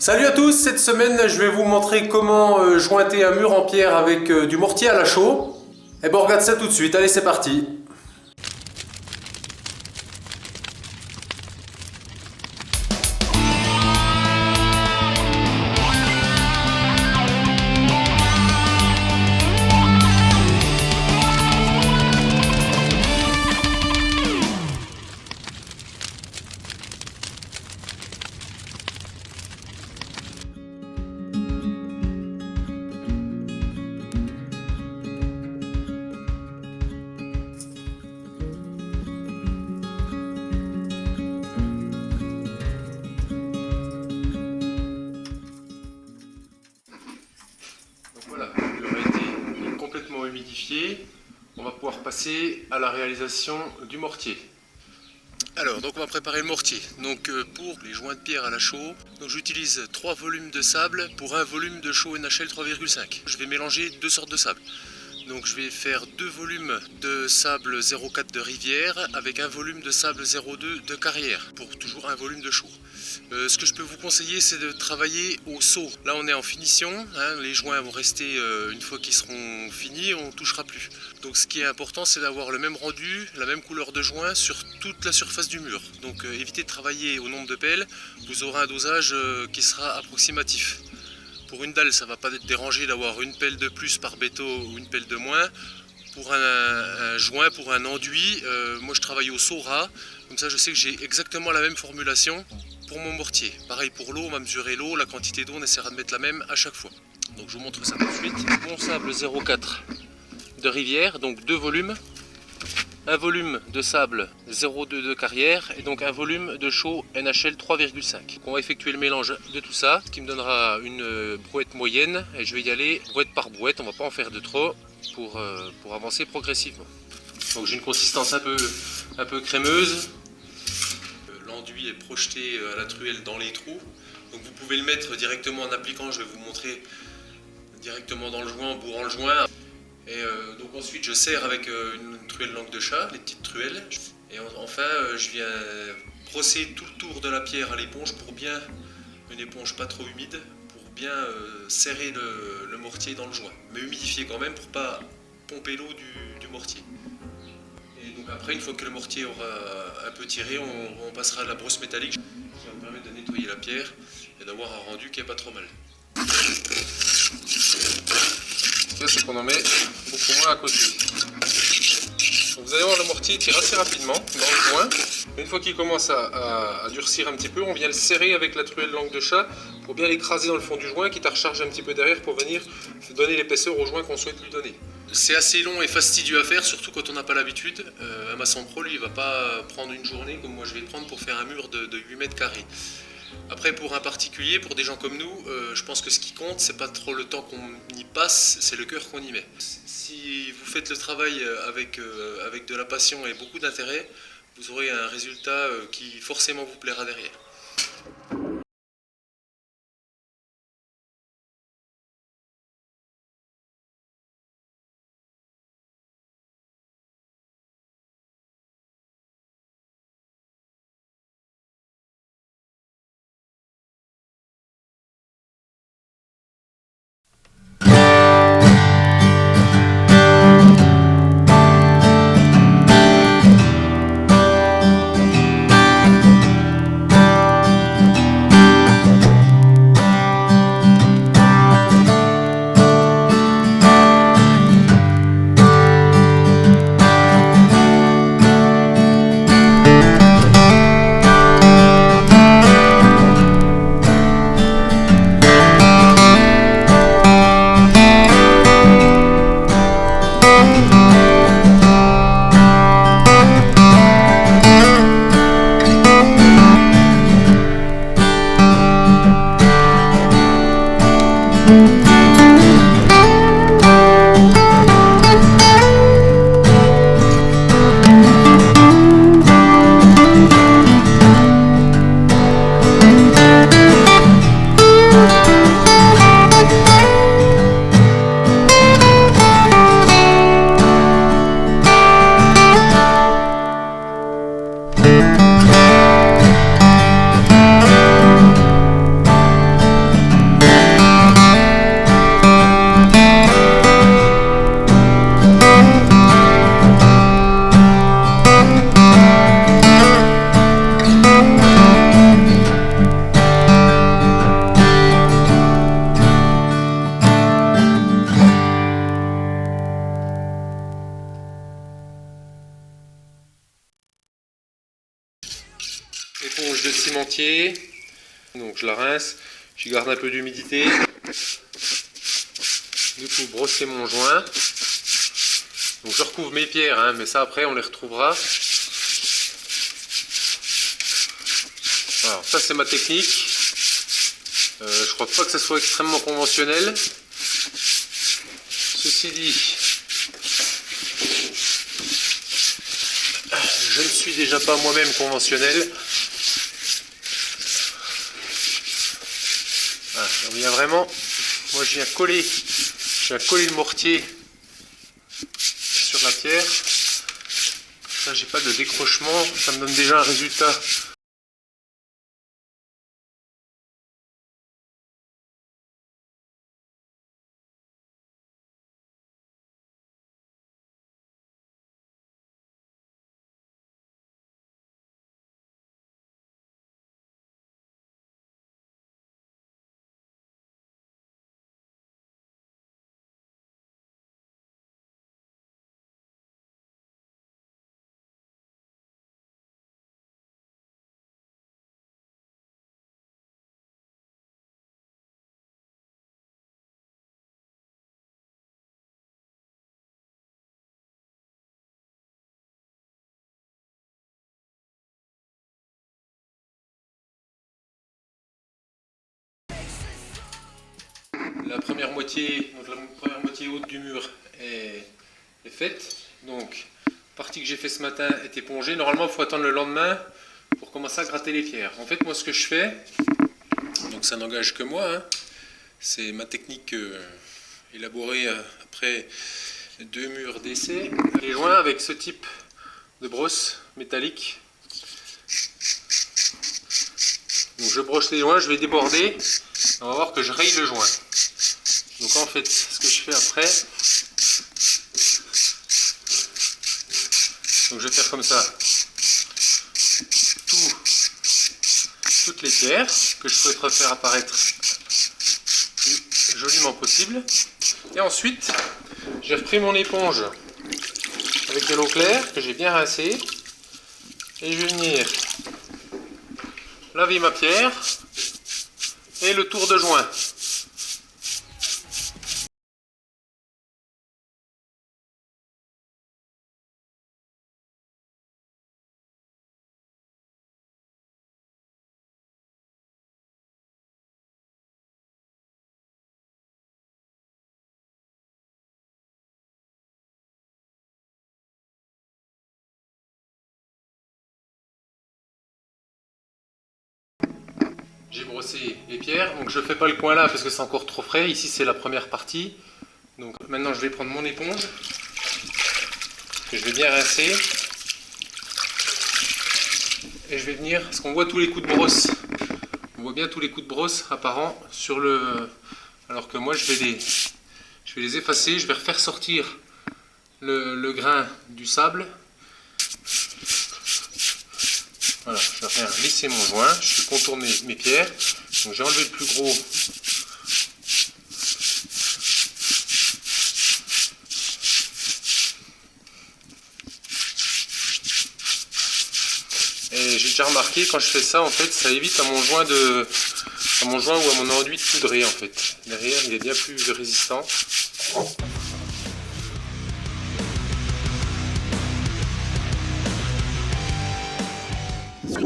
Salut à tous, cette semaine je vais vous montrer comment jointer un mur en pierre avec du mortier à la chaux. Et bon, on regarde ça tout de suite, allez c'est parti. Voilà, le mur a été complètement humidifié. On va pouvoir passer à la réalisation du mortier. Alors, donc on va préparer le mortier. Donc pour les joints de pierre à la chaux, j'utilise 3 volumes de sable pour un volume de chaux NHL 3,5. Je vais mélanger deux sortes de sable. Donc je vais faire 2 volumes de sable 0,4 de rivière avec un volume de sable 0,2 de carrière pour toujours un volume de chaux. Ce que je peux vous conseiller, c'est de travailler au seau. Là on est en finition, hein, les joints vont rester une fois qu'ils seront finis, on ne touchera plus. Donc ce qui est important, c'est d'avoir le même rendu, la même couleur de joint sur toute la surface du mur. Donc évitez de travailler au nombre de pelles, vous aurez un dosage qui sera approximatif. Pour une dalle, ça ne va pas être dérangé d'avoir une pelle de plus par béto ou une pelle de moins. Pour un joint, pour un enduit, moi je travaille au seau ras, comme ça je sais que j'ai exactement la même formulation pour mon mortier. Pareil pour l'eau, on va mesurer l'eau, la quantité d'eau, on essaiera de mettre la même à chaque fois. Donc je vous montre ça tout de suite. Mon sable 0,4 de rivière, donc 2 volumes. Un volume de sable 0,2 de carrière et donc un volume de chaux NHL 3,5. On va effectuer le mélange de tout ça, ce qui me donnera une brouette moyenne et je vais y aller brouette par brouette, on ne va pas en faire de trop pour avancer progressivement. Donc j'ai une consistance un peu crémeuse. L'enduit est projeté à la truelle dans les trous. Donc vous pouvez le mettre directement en appliquant, je vais vous montrer directement dans le joint en bourrant le joint. Et donc ensuite je serre avec une truelle langue de chat, les petites truelles. Et enfin je viens brosser tout le tour de la pierre à l'éponge pour bien, une éponge pas trop humide, pour bien serrer le mortier dans le joint. Mais humidifier quand même pour pas pomper l'eau du mortier. Et donc après, une fois que le mortier aura un peu tiré, on passera à la brosse métallique qui va me permettre de nettoyer la pierre et d'avoir un rendu qui est pas trop mal. C'est qu'on en met beaucoup moins à côté. Donc vous allez voir, le mortier tire assez rapidement dans le joint. Une fois qu'il commence à durcir un petit peu, on vient le serrer avec la truelle langue de chat pour bien l'écraser dans le fond du joint, quitte à recharger un petit peu derrière pour venir donner l'épaisseur au joint qu'on souhaite lui donner. C'est assez long et fastidieux à faire, surtout quand on n'a pas l'habitude. Un maçon pro, lui, il ne va pas prendre une journée comme moi je vais prendre pour faire un mur de 8 mètres carrés. Après, pour un particulier, pour des gens comme nous, je pense que ce qui compte, c'est pas trop le temps qu'on y passe, c'est le cœur qu'on y met. Si vous faites le travail avec de la passion et beaucoup d'intérêt, vous aurez un résultat qui forcément vous plaira derrière. éponge de cimentier. Donc je la rince, je garde un peu d'humidité. Du coup, brosser mon joint. Donc je recouvre mes pierres, hein, mais ça après on les retrouvera. Alors ça c'est ma technique. Je crois pas que ça soit extrêmement conventionnel. Ceci dit, je ne suis déjà pas moi-même conventionnel. Voilà, on vient vraiment, moi je viens coller le mortier sur la pierre. Ça j'ai pas de décrochement, ça me donne déjà un résultat. La première moitié haute du mur est faite. Donc, la partie que j'ai fait ce matin est épongée. Normalement, il faut attendre le lendemain pour commencer à gratter les pierres. En fait, moi, ce que je fais, donc ça n'engage que moi, hein, c'est ma technique élaborée après 2 murs d'essai. Les joints avec ce type de brosse métallique. Donc, je broche les joints, je vais déborder. On va voir que je raye le joint. Donc en fait, ce que je fais après, donc je vais faire comme ça toutes les pierres que je souhaite refaire apparaître le plus joliment possible. Et ensuite, j'ai repris mon éponge avec de l'eau claire que j'ai bien rincée et je vais venir laver ma pierre et le tour de joint. J'ai brossé les pierres, donc je ne fais pas le coin là parce que c'est encore trop frais. Ici c'est la première partie. Donc maintenant je vais prendre mon éponge que je vais bien rincer. Et je vais venir, parce qu'on voit tous les coups de brosse. On voit bien tous les coups de brosse apparents sur le... Alors que moi je vais les effacer, je vais refaire sortir le grain du sable. Voilà, je vais faire lisser mon joint, je contourne mes pierres. Donc j'ai enlevé le plus gros. Et j'ai déjà remarqué, quand je fais ça, en fait, ça évite à mon joint ou à mon enduit de poudrer, en fait. Derrière, il est bien plus résistant.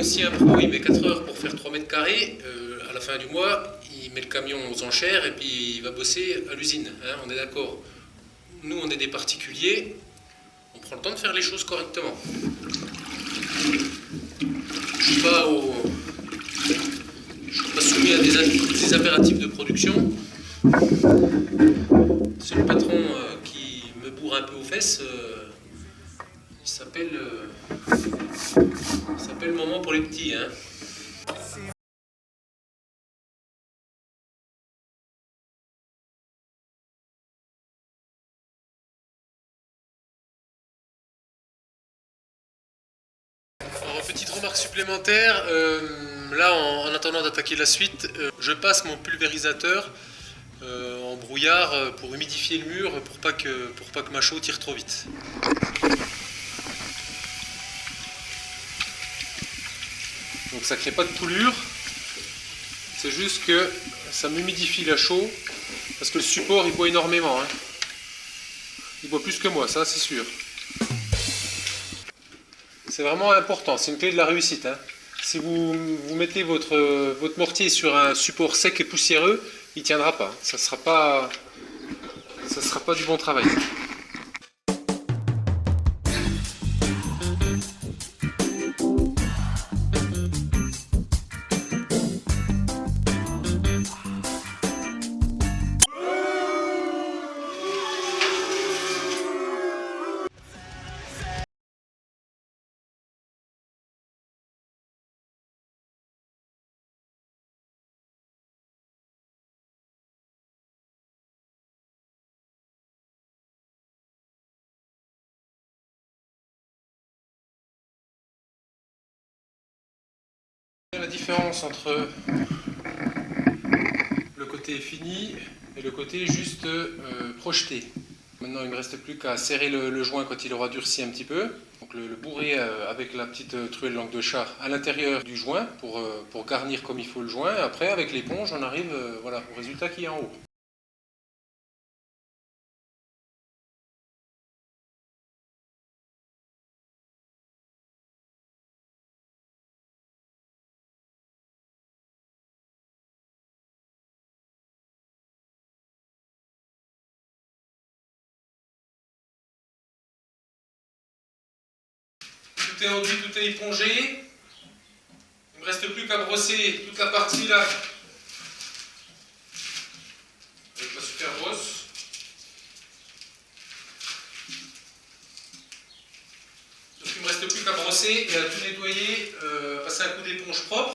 Si un pro il met 4 heures pour faire 3 mètres carrés, à la fin du mois, il met le camion aux enchères et puis il va bosser à l'usine. Hein, on est d'accord. Nous, on est des particuliers, on prend le temps de faire les choses correctement. Je ne suis pas soumis à des impératifs de production. C'est le patron qui me bourre un peu aux fesses. Il s'appelle Maman pour les petits. Hein. Alors, petite remarque supplémentaire, là en attendant d'attaquer la suite, je passe mon pulvérisateur en brouillard pour humidifier le mur pour pas que ma chaux tire trop vite. Donc ça crée pas de poulure. C'est juste que ça m'humidifie la chaux parce que le support il boit énormément. Hein. Il boit plus que moi, ça c'est sûr. C'est vraiment important, c'est une clé de la réussite. Hein. Si vous mettez votre mortier sur un support sec et poussiéreux, il ne tiendra pas. Ça ne sera pas du bon travail. La différence entre le côté fini et le côté juste projeté. Maintenant il ne me reste plus qu'à serrer le joint quand il aura durci un petit peu. Donc le bourrer avec la petite truelle langue de chat à l'intérieur du joint pour garnir comme il faut le joint. Après avec l'éponge on arrive voilà, au résultat qui est en haut. Tout est enduit, tout est épongé. Il ne me reste plus qu'à brosser toute la partie là avec la super brosse. Donc il ne me reste plus qu'à brosser et à tout nettoyer, passer un coup d'éponge propre.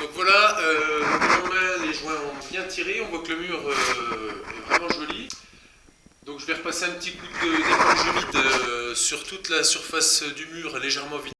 Donc voilà, les joints ont bien tiré, on voit que le mur est vraiment joli. Donc je vais repasser un petit coup d'éponge humide sur toute la surface du mur légèrement vide.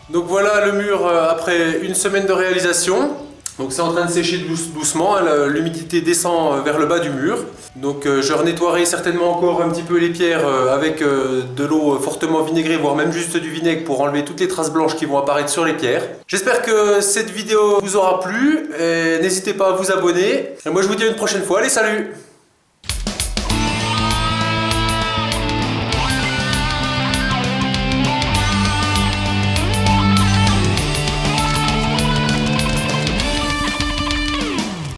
Donc voilà le mur après une semaine de réalisation. Donc c'est en train de sécher doucement, hein, l'humidité descend vers le bas du mur. Donc je renettoierai certainement encore un petit peu les pierres avec de l'eau fortement vinaigrée, voire même juste du vinaigre pour enlever toutes les traces blanches qui vont apparaître sur les pierres. J'espère que cette vidéo vous aura plu, n'hésitez pas à vous abonner. Et moi je vous dis à une prochaine fois, allez salut!